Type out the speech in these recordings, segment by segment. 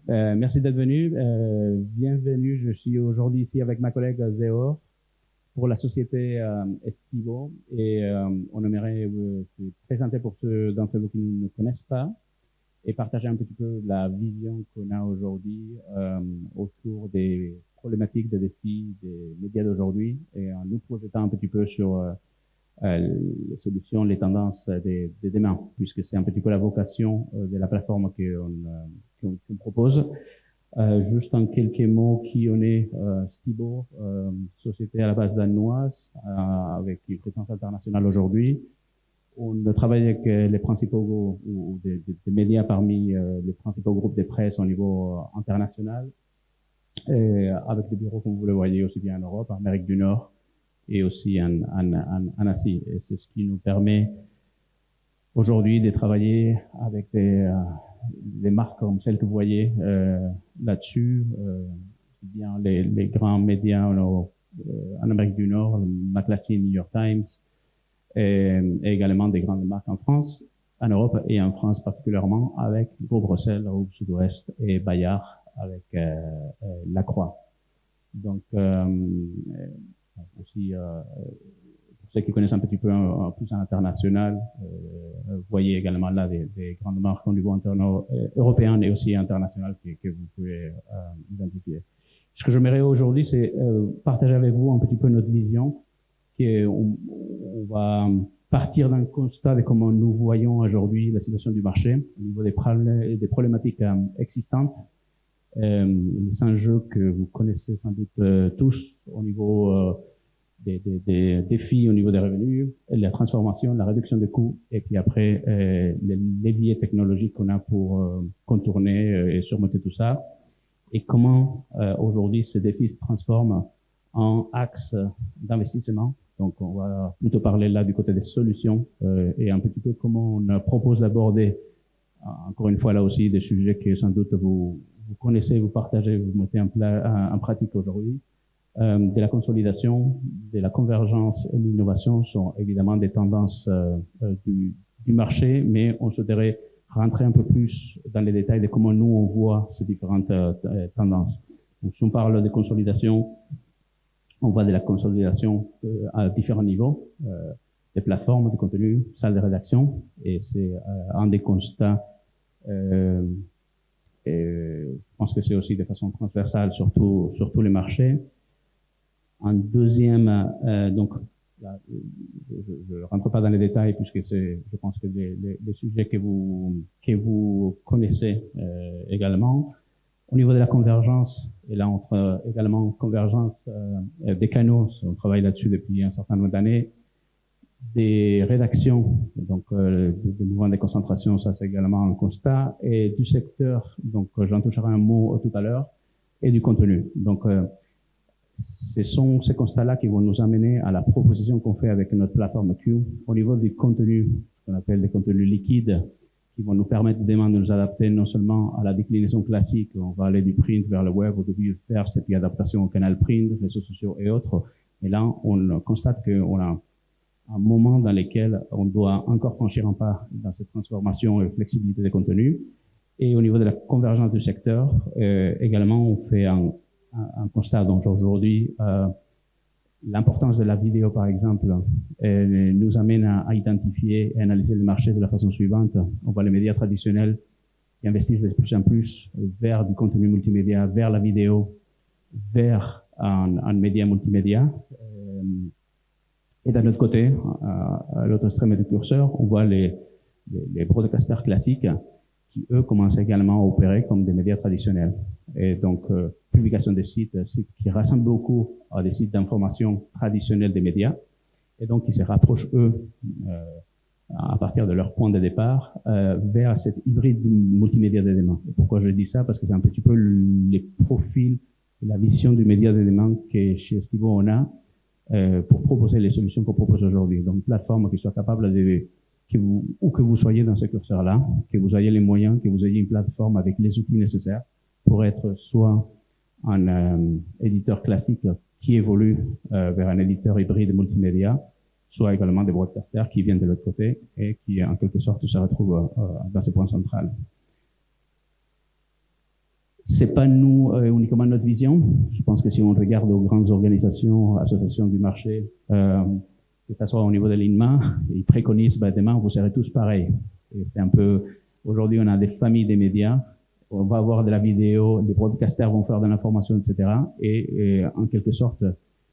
Merci d'être venu. Bienvenue. Je suis aujourd'hui ici avec ma collègue Zéor pour la société Estivo et on aimerait vous présenter pour ceux d'entre vous qui ne nous connaissent pas et partager un petit peu la vision qu'on a aujourd'hui autour des problématiques, des défis des médias d'aujourd'hui et en nous projetant un petit peu sur les solutions, les tendances des demain, puisque c'est un petit peu la vocation de la plateforme qu'on propose. Juste en quelques mots, qui on est, Stibo, société à la base danoise, avec une présence internationale aujourd'hui. On travaille avec les principaux ou des médias parmi les principaux groupes de presse au niveau international, et avec des bureaux, comme vous le voyez, aussi bien en Europe, en Amérique du Nord, et aussi en Asie. Et c'est ce qui nous permet aujourd'hui de travailler avec des marques comme celles que vous voyez là-dessus, bien les grands médias en Amérique du Nord, le McClatchy, New York Times, et également des grandes marques en France, en Europe et en France particulièrement, avec Groupe Bruxelles, Groupe Sud-Ouest et Bayard avec Lacroix. Donc, aussi, pour ceux qui connaissent un petit peu plus à l'international, vous voyez également là des grandes marques au niveau européen et aussi international que vous pouvez identifier. Ce que j'aimerais aujourd'hui, c'est partager avec vous un petit peu notre vision. On va partir d'un constat de comment nous voyons aujourd'hui la situation du marché au niveau des problématiques existantes. Les enjeux que vous connaissez sans doute tous au niveau des défis au niveau des revenus, la transformation, la réduction des coûts, et puis après les leviers technologiques qu'on a pour contourner et surmonter tout ça, et comment aujourd'hui ces défis se transforment en axes d'investissement. Donc on va plutôt parler là du côté des solutions et un petit peu comment on propose d'aborder, encore une fois là aussi, des sujets que sans doute vous connaissez, vous partagez, vous mettez en pratique aujourd'hui. De la consolidation, de la convergence et de l'innovation sont évidemment des tendances du marché, mais on souhaiterait rentrer un peu plus dans les détails de comment nous on voit ces différentes tendances. Donc, si on parle de consolidation, on voit de la consolidation à différents niveaux, des plateformes de contenu, salles de rédaction, et c'est un des constats. Et je pense que c'est aussi de façon transversale sur tous les marchés. En deuxième, donc, là, je ne rentre pas dans les détails puisque je pense que des sujets que vous connaissez également. Au niveau de la convergence, et là entre également convergence des canaux, on travaille là-dessus depuis un certain nombre d'années, des rédactions, donc des mouvements de concentration, ça c'est également un constat, et du secteur, donc j'en toucherai un mot tout à l'heure, et du contenu. Donc ce sont ces constats-là qui vont nous amener à la proposition qu'on fait avec notre plateforme Q au niveau du contenu, ce qu'on appelle des contenus liquides, qui vont nous permettre de nous adapter non seulement à la déclinaison classique, on va aller du print vers le web, au début first, et puis adaptation au canal print, réseaux sociaux et autres. Et là, on constate qu'on a un moment dans lequel on doit encore franchir un pas dans cette transformation et flexibilité des contenus. Et au niveau de la convergence du secteur, également, on fait un constat. Donc aujourd'hui, l'importance de la vidéo, par exemple, nous amène à identifier et analyser le marché de la façon suivante. On voit les médias traditionnels qui investissent de plus en plus vers du contenu multimédia, vers la vidéo, vers un média multimédia. Et d'un autre côté, à l'autre extrême du curseur, on voit les broadcasters classiques qui, eux, commencent également à opérer comme des médias traditionnels. Et donc, publication des sites qui rassemblent beaucoup à des sites d'information traditionnels des médias, et donc qui se rapprochent, eux, à partir de leur point de départ, vers cette hybride multimédia de demain. Et pourquoi je dis ça? Parce que c'est un petit peu les profils, la vision du média de demain que chez Stibo on a, pour proposer les solutions qu'on propose aujourd'hui. Donc, une plateforme qui soit capable où que vous soyez dans ce curseur-là, que vous ayez les moyens, que vous ayez une plateforme avec les outils nécessaires pour être soit un éditeur classique qui évolue vers un éditeur hybride multimédia, soit également des broadcasters qui viennent de l'autre côté et qui, en quelque sorte, se retrouvent dans ce point central. c'est pas nous uniquement notre vision. Je pense que si on regarde aux grandes organisations, associations du marché, que ce soit au niveau de l'INMA, ils préconisent, demain, vous serez tous pareils. Et c'est un peu, aujourd'hui, on a des familles des médias, on va avoir de la vidéo, les broadcasters vont faire de l'information, etc. Et en quelque sorte,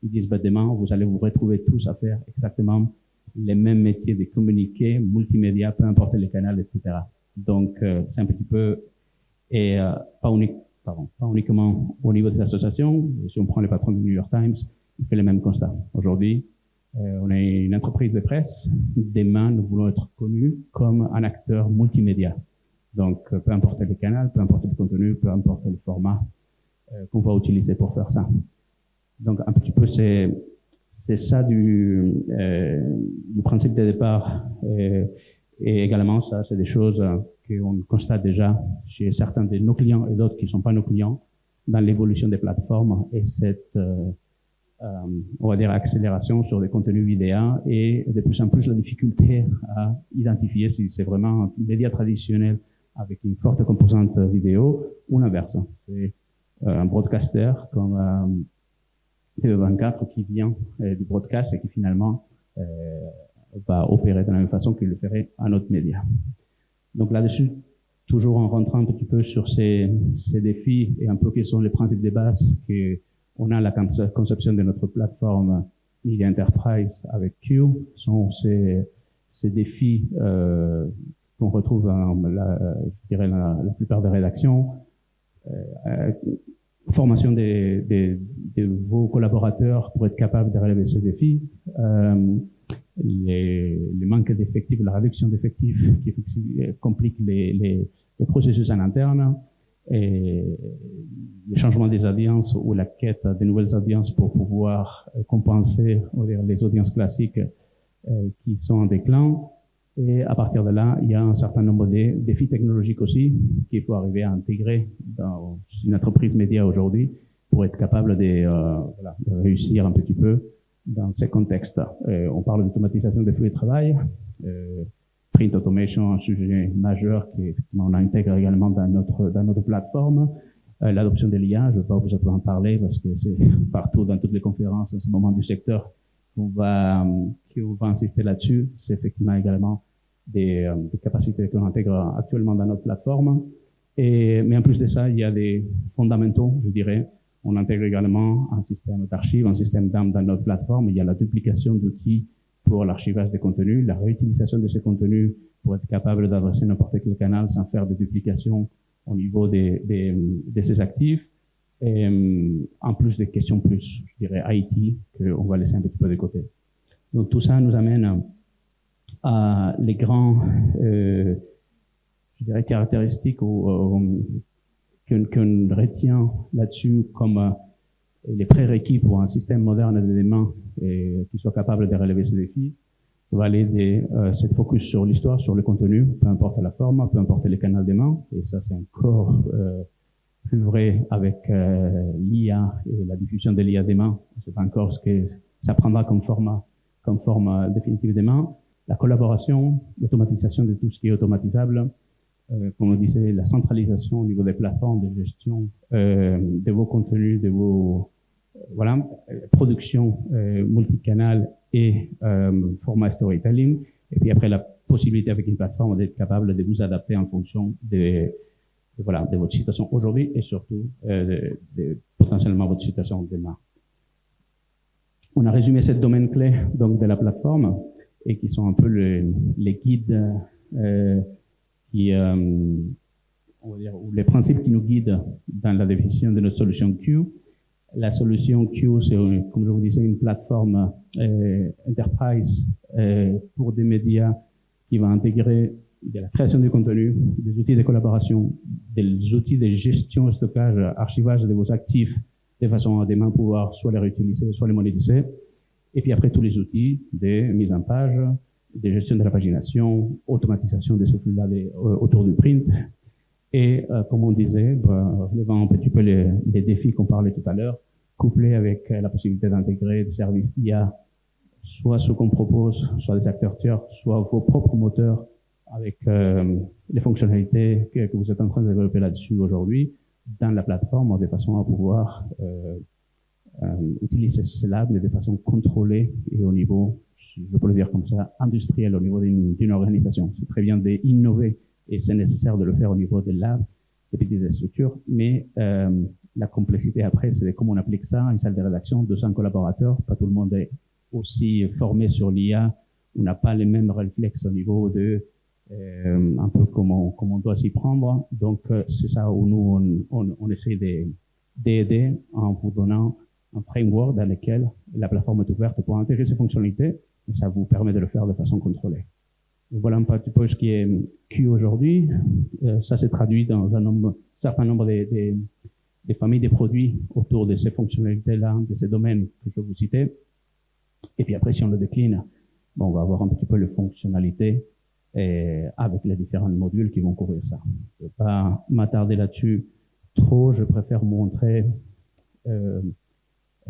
ils disent, demain, vous allez vous retrouver tous à faire exactement les mêmes métiers de communiquer, multimédia, peu importe les canaux, etc. Donc, c'est un petit peu, et pas uniquement au niveau des associations. Si on prend les patrons du New York Times, il fait le même constat. Aujourd'hui, on est une entreprise de presse. Demain, nous voulons être connus comme un acteur multimédia. Donc, peu importe les canaux, peu importe le contenu, peu importe le format qu'on va utiliser pour faire ça. Donc, un petit peu, c'est ça du principe de départ. Et également, ça, c'est des choses qu'on constate déjà chez certains de nos clients et d'autres qui ne sont pas nos clients dans l'évolution des plateformes et cette on va dire accélération sur des contenus vidéo et de plus en plus la difficulté à identifier si c'est vraiment un média traditionnel avec une forte composante vidéo ou l'inverse. C'est un broadcaster comme TV24 qui vient du broadcast et qui finalement va opérer de la même façon qu'il le ferait à notre média. Donc là-dessus, toujours en rentrant un petit peu sur ces défis et un peu quels sont les principes de base qu'on a la conception de notre plateforme Media Enterprise avec Q, sont ces défis qu'on retrouve dans je dirais la plupart des rédactions, formation de vos collaborateurs pour être capables de relever ces défis, les manques d'effectifs, la réduction d'effectifs qui complique les processus en interne, et le changement des audiences ou la quête de nouvelles audiences pour pouvoir compenser les audiences classiques qui sont en déclin. Et à partir de là, il y a un certain nombre de défis technologiques aussi qu'il faut arriver à intégrer dans une entreprise média aujourd'hui pour être capable de réussir un petit peu dans ces contextes. On parle d'automatisation des flux de travail, print automation, un sujet majeur qu'on intègre également dans notre plateforme. L'adoption de l'IA, je ne vais pas vous en parler parce que c'est partout dans toutes les conférences en ce moment du secteur qu'on va insister là-dessus. C'est effectivement également des capacités qu'on intègre actuellement dans notre plateforme. Mais en plus de ça, il y a des fondamentaux, je dirais. On intègre également un système d'archives, un système d'ARM dans notre plateforme. Il y a la duplication d'outils pour l'archivage des contenus, la réutilisation de ces contenus pour être capable d'adresser n'importe quel canal sans faire de duplication au niveau de ces actifs. Et en plus des questions plus, je dirais, IT, qu'on va laisser un petit peu de côté. Donc tout ça nous amène à les grands, je dirais, caractéristiques qu'on retient là-dessus comme les prérequis pour un système moderne de demain qui soit capable de relever ces défis. On va aller de cette focus sur l'histoire, sur le contenu, peu importe la forme, peu importe les canaux demain. Et ça, c'est encore plus vrai avec l'IA et la diffusion de l'IA demain. C'est pas encore ce que ça prendra comme forme définitive demain. La collaboration, l'automatisation de tout ce qui est automatisable, comme on disait, la centralisation au niveau des plateformes de gestion de vos contenus, de vos production multicanal et format storytelling. Et puis après, la possibilité avec une plateforme d'être capable de vous adapter en fonction de votre situation aujourd'hui et surtout potentiellement votre situation demain. On a résumé ces domaines clés donc de la plateforme et qui sont un peu les guides on va dire, ou les principes qui nous guident dans la définition de notre solution Q. La solution Q, c'est, comme je vous disais, une plateforme enterprise pour des médias qui va intégrer de la création du contenu, des outils de collaboration, des outils de gestion, stockage, archivage de vos actifs, de façon à demain pouvoir soit les réutiliser, soit les monétiser. Et puis après, tous les outils de mise en page, de gestion de la pagination, automatisation de ces flux-là autour du print. Et comme on disait, relevant un petit peu les défis qu'on parlait tout à l'heure, couplé avec la possibilité d'intégrer des services IA, soit ce qu'on propose, soit des acteurs tiers, soit vos propres moteurs avec les fonctionnalités que vous êtes en train de développer là-dessus aujourd'hui, dans la plateforme de façon à pouvoir utiliser cela, mais de façon contrôlée et au niveau, je peux le dire comme ça, industriel, au niveau d'une organisation. C'est très bien d'innover et c'est nécessaire de le faire au niveau des labs, des petites structures, mais la complexité après, c'est comment on applique ça à une salle de rédaction, 200 collaborateurs, pas tout le monde est aussi formé sur l'IA, on n'a pas les mêmes réflexes au niveau de un peu comment on doit s'y prendre. Donc, c'est ça où nous, on essaie d'aider en vous donnant un framework dans lequel la plateforme est ouverte pour intégrer ces fonctionnalités, et ça vous permet de le faire de façon contrôlée. Donc, voilà un petit peu ce qui est Q aujourd'hui. Ça s'est traduit dans un certain nombre des familles de produits autour de ces fonctionnalités-là, de ces domaines que je vous citais. Et puis après, si on le décline, bon, on va avoir un petit peu les fonctionnalités avec les différents modules qui vont couvrir ça. Je ne vais pas m'attarder là-dessus trop, je préfère vous montrer,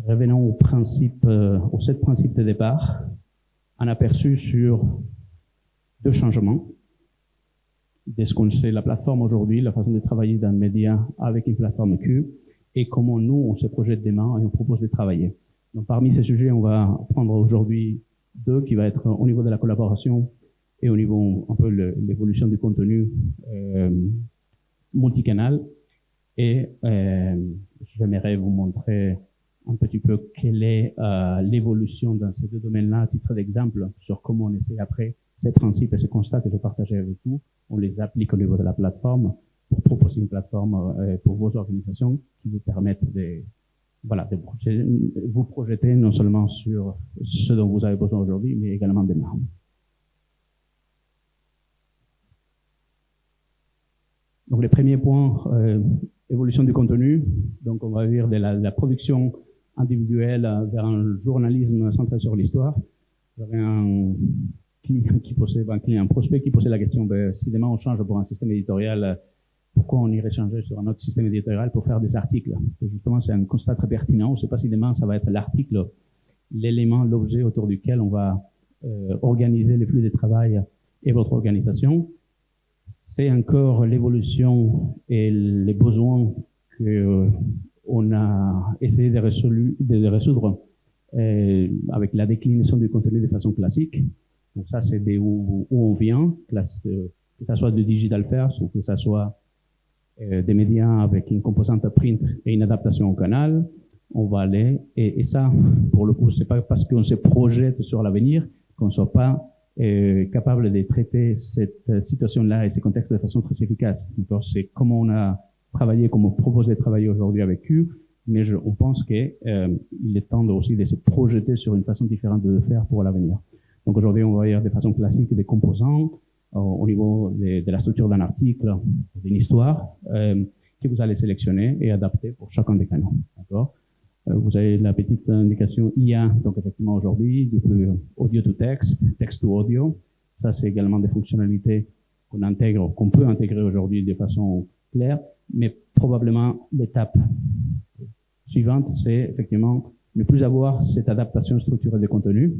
revenons au principe, aux 7 principes de départ, un aperçu sur 2 changements de ce qu'on sait la plateforme aujourd'hui, la façon de travailler dans le média avec une plateforme Q, et comment nous, on se projette demain et on propose de travailler. Donc, parmi ces sujets, on va prendre aujourd'hui 2 qui va être au niveau de la collaboration et au niveau un peu l'évolution du contenu multicanal. Et j'aimerais vous montrer un petit peu quelle est l'évolution dans ces 2 domaines-là, à titre d'exemple, sur comment on essaie après ces principes et ces constats que je partageais avec vous, on les applique au niveau de la plateforme pour proposer une plateforme pour vos organisations qui vous permettent de vous projeter non seulement sur ce dont vous avez besoin aujourd'hui, mais également demain. Donc, les premiers points, évolution du contenu. Donc, on va dire de la production individuelle vers un journalisme centré sur l'histoire. J'avais un client qui posait, un prospect qui posait la question, si demain on change pour un système éditorial, pourquoi on irait changer sur un autre système éditorial pour faire des articles? Et justement, c'est un constat très pertinent. On ne sait pas si demain ça va être l'article, l'élément, l'objet autour duquel on va organiser les flux de travail et votre organisation. C'est encore l'évolution et les besoins qu'on a essayé de résoudre avec la déclinaison du contenu de façon classique. Donc ça, c'est où on vient, que ça soit du digital first ou que ça soit des médias avec une composante print et une adaptation au canal. On va aller, et ça, pour le coup, c'est pas parce qu'on se projette sur l'avenir qu'on soit pas capable de traiter cette situation-là et ces contextes de façon très efficace. C'est comment on a travaillé, comment on propose de travailler aujourd'hui avec Q, mais on pense qu'il est temps aussi de se projeter sur une façon différente de le faire pour l'avenir. Donc aujourd'hui, on va voir de façon classique des composants au niveau de la structure d'un article, d'une histoire, que vous allez sélectionner et adapter pour chacun des canaux. D'accord ? Vous avez la petite indication IA, donc effectivement aujourd'hui, du audio to text, text to audio. Ça, c'est également des fonctionnalités qu'on peut intégrer aujourd'hui de façon claire, mais probablement l'étape suivante, c'est effectivement ne plus avoir cette adaptation structurée des contenus,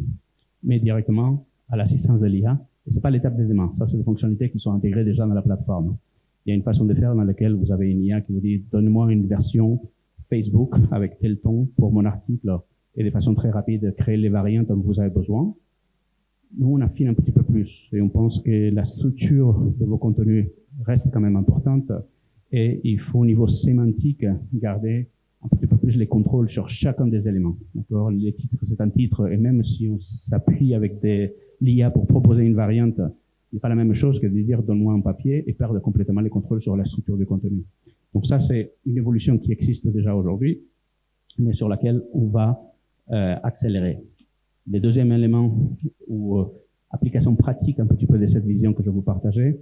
mais directement à l'assistance de l'IA. Et c'est pas l'étape de demain. Ça, c'est des fonctionnalités qui sont intégrées déjà dans la plateforme. Il y a une façon de faire dans laquelle vous avez une IA qui vous dit, donne-moi une version Facebook avec tel ton pour mon article et de façon très rapide créer les variantes dont vous avez besoin. Nous, on affine un petit peu plus et on pense que la structure de vos contenus reste quand même importante et il faut au niveau sémantique garder un petit peu plus les contrôles sur chacun des éléments. D'accord ? Les titres, c'est un titre et même si on s'appuie avec l'IA pour proposer une variante, n'est pas la même chose que de dire donne-moi un papier et perdre complètement les contrôles sur la structure du contenu. Donc ça, c'est une évolution qui existe déjà aujourd'hui, mais sur laquelle on va accélérer. Le deuxième élément ou application pratique un petit peu de cette vision que je vous partageais,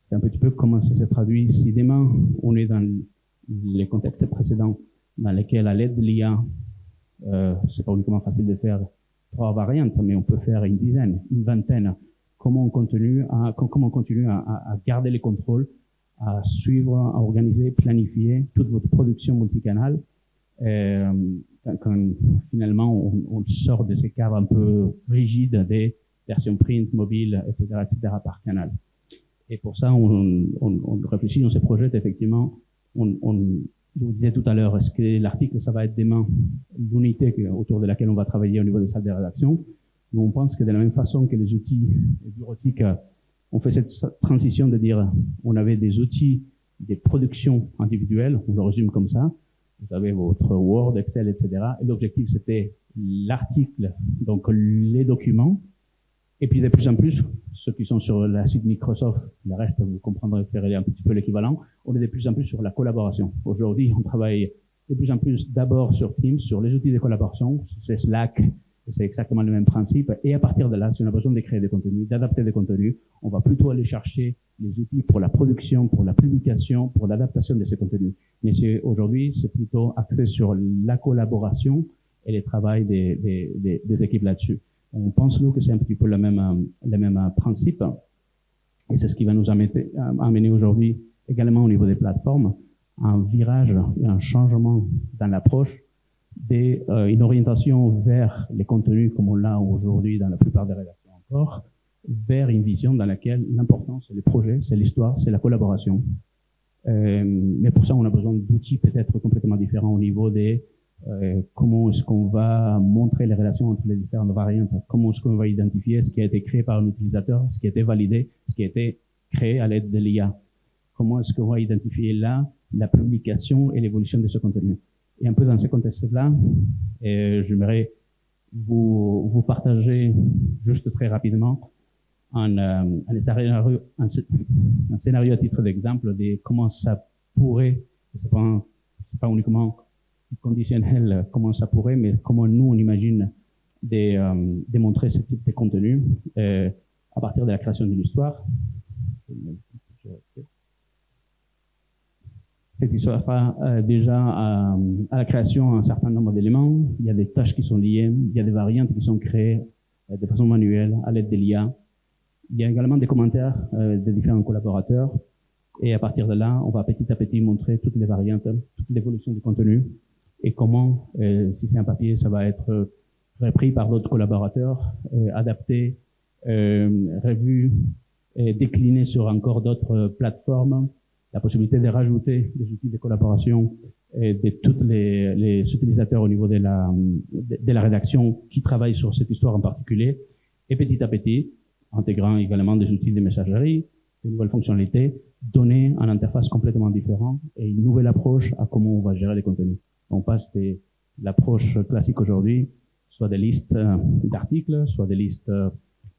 c'est un petit peu comment ça se traduit. Si demain, on est dans les contextes précédents dans lesquels, à l'aide de l'IA, c'est pas uniquement facile de faire 3 variantes, mais on peut faire une dizaine, une vingtaine. Comment on continue à garder les contrôles, à suivre, à organiser, planifier toute votre production multicanale, quand finalement on sort de ces cadres un peu rigides des versions print, mobile, etc., par canal. Et pour ça, on réfléchit, on se projette effectivement, on Je vous disais tout à l'heure, est-ce que l'article, ça va être demain l'unité autour de laquelle on va travailler au niveau des salles de rédaction? Mais on pense que de la même façon que les outils bureautiques, on fait cette transition de dire, on avait des outils, des productions individuelles, on le résume comme ça. Vous avez votre Word, Excel, etc. Et l'objectif, c'était l'article, donc les documents. Et puis de plus en plus, ceux qui sont sur la site Microsoft, le reste, vous comprendrez, faire un petit peu l'équivalent, on est de plus en plus sur la collaboration. Aujourd'hui, on travaille de plus en plus d'abord sur Teams, sur les outils de collaboration, c'est Slack, c'est exactement le même principe. Et à partir de là, si on a besoin de créer des contenus, d'adapter des contenus, on va plutôt aller chercher les outils pour la production, pour la publication, pour l'adaptation de ces contenus. Mais aujourd'hui, c'est plutôt axé sur la collaboration et le travail des équipes là-dessus. On pense, nous, que c'est un petit peu le même principe. Et c'est ce qui va nous amener aujourd'hui, également au niveau des plateformes, un virage et un changement dans l'approche une orientation vers les contenus comme on l'a aujourd'hui dans la plupart des rédactions encore, vers une vision dans laquelle l'important, c'est les projets, c'est l'histoire, c'est la collaboration. Mais pour ça, on a besoin d'outils peut-être complètement différents au niveau des comment est-ce qu'on va montrer les relations entre les différentes variantes, comment est-ce qu'on va identifier ce qui a été créé par un utilisateur, ce qui a été validé, ce qui a été créé à l'aide de l'IA. Comment est-ce qu'on va identifier là la publication et l'évolution de ce contenu. Et un peu dans ce contexte-là, j'aimerais vous partager juste très rapidement un scénario à titre d'exemple de comment ça pourrait, c'est pas uniquement conditionnel comment ça pourrait, mais comment nous on imagine démontrer ce type de contenu à partir de la création d'une histoire. Cette histoire fera déjà à la création un certain nombre d'éléments. Il y a des tâches qui sont liées, il y a des variantes qui sont créées de façon manuelle à l'aide de l'IA. Il y a également des commentaires des différents collaborateurs. Et à partir de là, on va petit à petit montrer toutes les variantes, toute l'évolution du contenu et comment, si c'est un papier, ça va être repris par d'autres collaborateurs, adapté, revu, et décliné sur encore d'autres plateformes. La possibilité de rajouter des outils de collaboration de tous les utilisateurs au niveau de la rédaction qui travaillent sur cette histoire en particulier, et petit à petit, intégrant également des outils de messagerie, de nouvelles fonctionnalités, donner une interface complètement différente et une nouvelle approche à comment on va gérer les contenus. On passe de l'approche classique aujourd'hui, soit des listes d'articles, soit des listes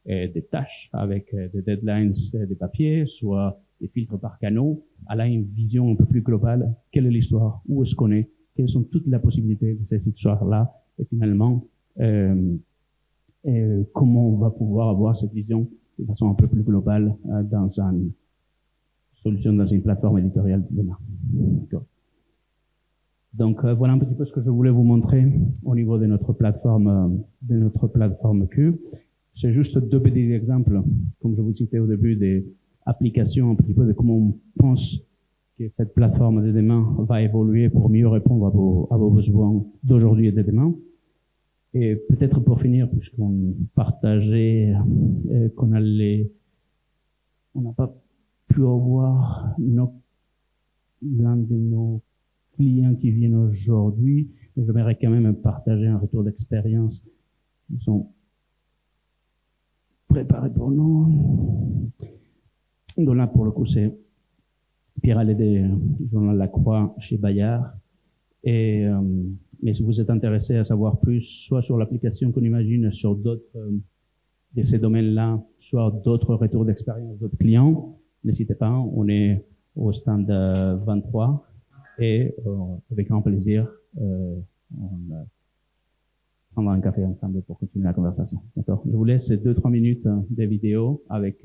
des tâches avec des deadlines des papiers, soit des filtres par canaux, à là une vision un peu plus globale. Quelle est l'histoire? Où est-ce qu'on est? Quelles sont toutes les possibilités de cette histoire-là? Et finalement, comment on va pouvoir avoir cette vision de façon un peu plus globale dans une solution, dans une plateforme éditoriale de demain. Donc voilà un petit peu ce que je voulais vous montrer au niveau de notre plateforme Q. C'est juste deux petits exemples, comme je vous citais au début, des applications un petit peu de comment on pense que cette plateforme de demain va évoluer pour mieux répondre à vos besoins d'aujourd'hui et de demain. Et peut-être pour finir, puisqu'on partageait on n'a pas pu avoir l'un de nos clients qui viennent aujourd'hui, mais j'aimerais quand même partager un retour d'expérience. Ils sont préparés pour nous. Donc là, pour le coup, c'est Pierre-Alé du journal La Croix chez Bayard. Mais si vous êtes intéressé à savoir plus, soit sur l'application qu'on imagine, sur d'autres de ces domaines-là, soit d'autres retours d'expérience d'autres clients, n'hésitez pas, on est au stand 23 et avec grand plaisir, on prendra un café ensemble pour continuer la conversation. D'accord. Je vous laisse 2-3 minutes de vidéo avec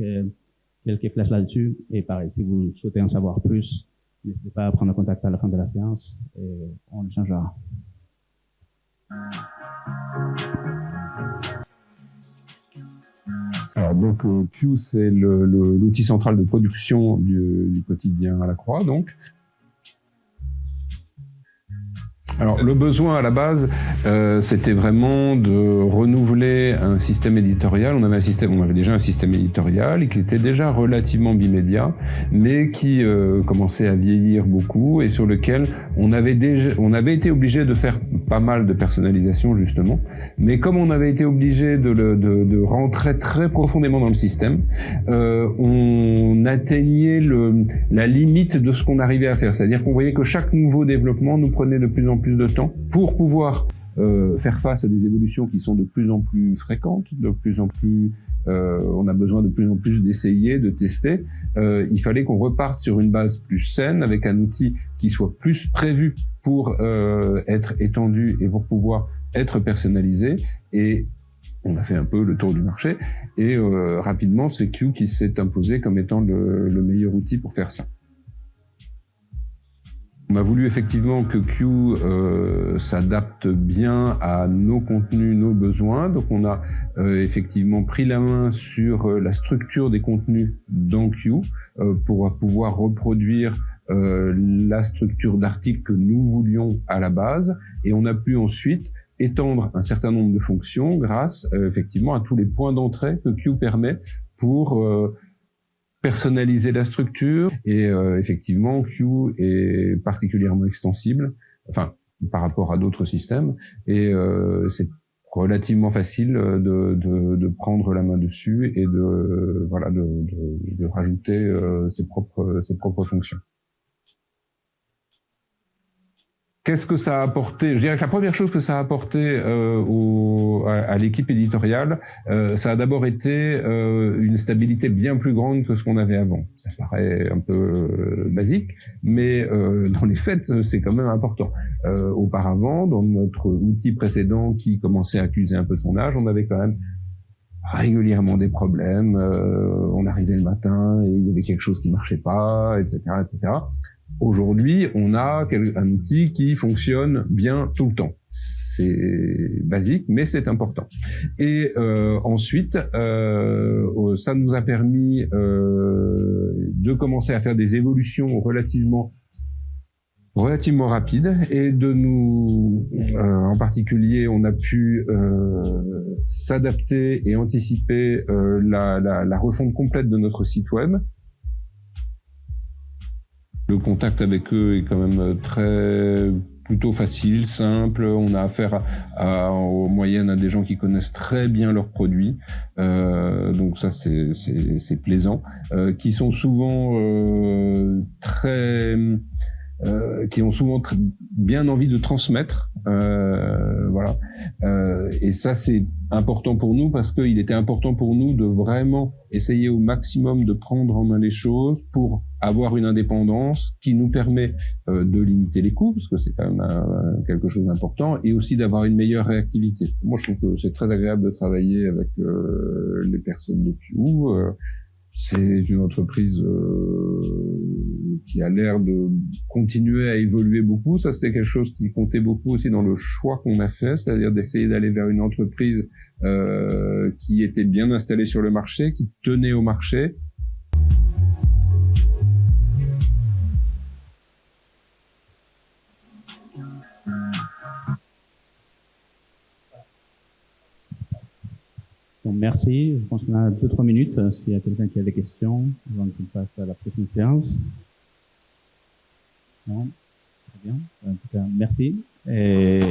quelques flashs là-dessus. Et pareil, si vous souhaitez en savoir plus, n'hésitez pas à prendre contact à la fin de la séance et on échangera. Alors donc Q, c'est l'outil central de production du quotidien à La Croix, donc. Alors, le besoin à la base, c'était vraiment de renouveler un système éditorial. On avait déjà un système éditorial et qui était déjà relativement bimédia, mais qui commençait à vieillir beaucoup et sur lequel on avait été obligé de faire pas mal de personnalisation justement. Mais comme on avait été obligé de rentrer très profondément dans le système, on atteignait la limite de ce qu'on arrivait à faire. C'est-à-dire qu'on voyait que chaque nouveau développement nous prenait de plus en plus de temps pour pouvoir faire face à des évolutions qui sont de plus en plus fréquentes, de plus en plus on a besoin de plus en plus d'essayer, de tester. Il fallait qu'on reparte sur une base plus saine, avec un outil qui soit plus prévu pour être étendu et pour pouvoir être personnalisé. Et on a fait un peu le tour du marché. Et rapidement, c'est Q qui s'est imposé comme étant le meilleur outil pour faire ça. On a voulu effectivement que Q s'adapte bien à nos contenus, nos besoins. Donc on a effectivement pris la main sur la structure des contenus dans Q pour pouvoir reproduire la structure d'articles que nous voulions à la base. Et on a pu ensuite étendre un certain nombre de fonctions grâce effectivement à tous les points d'entrée que Q permet pour personnaliser la structure. Et effectivement, Q est particulièrement extensible, enfin par rapport à d'autres systèmes, et c'est relativement facile de prendre la main dessus et de rajouter ses propres fonctions. Qu'est-ce que ça a apporté? Je dirais que la première chose que ça a apporté à l'équipe éditoriale, ça a d'abord été une stabilité bien plus grande que ce qu'on avait avant. Ça paraît un peu basique, mais dans les faits, c'est quand même important. Auparavant, dans notre outil précédent qui commençait à accuser un peu son âge, on avait quand même régulièrement des problèmes. On arrivait le matin et il y avait quelque chose qui marchait pas, etc., etc. Aujourd'hui, on a un outil qui fonctionne bien tout le temps. C'est basique, mais c'est important. Et ensuite, ça nous a permis de commencer à faire des évolutions relativement rapides et de nous, en particulier, on a pu s'adapter et anticiper la refonte complète de notre site web. Le contact avec eux est quand même plutôt facile, simple. On a affaire en moyenne à des gens qui connaissent très bien leurs produits. Donc ça, c'est plaisant. Qui sont souvent qui ont souvent bien envie de transmettre. Voilà. Et ça, c'est important pour nous parce qu'il était important pour nous de vraiment essayer au maximum de prendre en main les choses pour avoir une indépendance qui nous permet de limiter les coûts, parce que c'est quand même quelque chose d'important, et aussi d'avoir une meilleure réactivité. Moi, je trouve que c'est très agréable de travailler avec les personnes de Q. C'est une entreprise qui a l'air de continuer à évoluer beaucoup. Ça, c'était quelque chose qui comptait beaucoup aussi dans le choix qu'on a fait, c'est-à-dire d'essayer d'aller vers une entreprise qui était bien installée sur le marché, qui tenait au marché. Donc, merci. Je pense qu'on a 2-3 minutes. S'il y a quelqu'un qui a des questions, avant qu'on passe à la prochaine séance. Non? Très bien. En tout cas, merci. Et